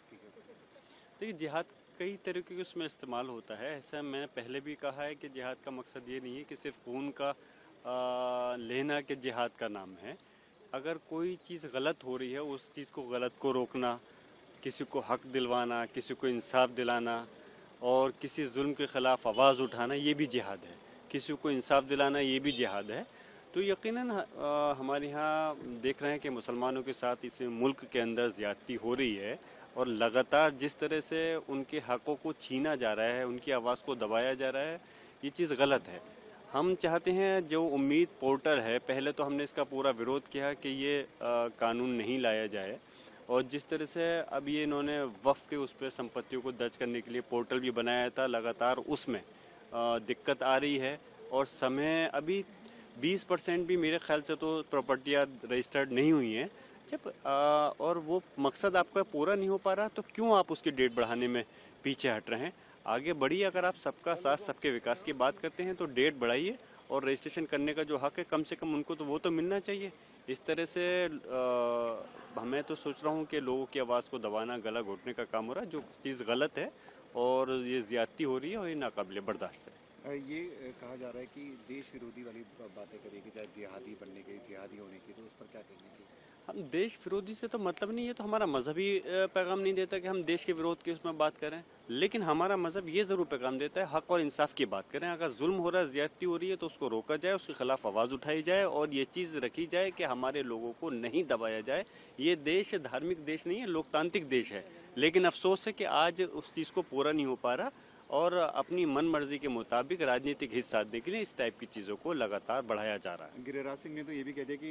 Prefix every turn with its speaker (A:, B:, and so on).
A: ठीक है।
B: देखिए, जिहाद कई तरीके के उसमें इस्तेमाल होता है। ऐसा मैंने पहले भी कहा है कि जिहाद का मकसद ये नहीं है कि सिर्फ खून का लेना के जिहाद का नाम है। अगर कोई चीज़ गलत हो रही है, उस चीज़ को गलत को रोकना, किसी को हक दिलवाना, किसी को इंसाफ दिलाना और किसी जुल्म के ख़िलाफ़ आवाज़ उठाना, ये भी जिहाद है। किसी को इंसाफ दिलाना, ये भी जिहाद है। तो यकीनन हमारे यहाँ देख रहे हैं कि मुसलमानों के साथ इस मुल्क के अंदर ज़्यादती हो रही है और लगातार जिस तरह से उनके हक़ों को छीना जा रहा है, उनकी आवाज़ को दबाया जा रहा है, ये चीज़ गलत है। हम चाहते हैं जो उम्मीद पोर्टल है, पहले तो हमने इसका पूरा विरोध किया कि ये कानून नहीं लाया जाए और जिस तरह से अब ये इन्होंने वफ़ के उस पर संपत्तियों को दर्ज करने के लिए पोर्टल भी बनाया था, लगातार उसमें दिक्कत आ रही है और समय अभी 20% भी मेरे ख्याल से तो प्रॉपर्टियाँ रजिस्टर्ड नहीं हुई हैं। जब और वो मकसद आपका पूरा नहीं हो पा रहा तो क्यों आप उसकी डेट बढ़ाने में पीछे हट रहे हैं? आगे बढ़िए। अगर आप सबका साथ सबके विकास की बात करते हैं तो डेट बढ़ाइए और रजिस्ट्रेशन करने का जो हक है कम से कम उनको तो वो तो मिलना चाहिए। इस तरह से मैं तो सोच रहा हूँ कि लोगों की आवाज़ को दबाना, गला घोटने का काम हो रहा है, जो चीज़ गलत है और ये ज़्यादती हो रही है और ये नाकाबिले बर्दाश्त है।
A: ये कहा जा रहा है कि देश विरोधी वाली बातें करिए कि चाहे जिहादी बनने की, जिहादी होने की, तो उस पर क्या कहेंगे कि
B: हम देश विरोधी से तो मतलब नहीं है, तो हमारा मज़हब ही पैगाम नहीं देता कि हम देश के विरोध की उसमें बात करें। लेकिन हमारा मज़हब ये ज़रूर पैगाम देता है हक़ और इंसाफ की बात करें। अगर जुल्म हो रहा है, ज़्यादती हो रही है तो उसको रोका जाए, उसके ख़िलाफ़ आवाज़ उठाई जाए और ये चीज़ रखी जाए कि हमारे लोगों को नहीं दबाया जाए। ये देश धार्मिक देश नहीं है, लोकतांत्रिक देश है। लेकिन अफसोस है कि आज उस चीज़ को पूरा नहीं हो पा रहा और अपनी मन मर्जी के मुताबिक राजनीतिक हित साधने के लिए इस टाइप की चीज़ों को लगातार बढ़ाया जा रहा है।
A: गिरिराज सिंह ने तो ये भी कह दिया कि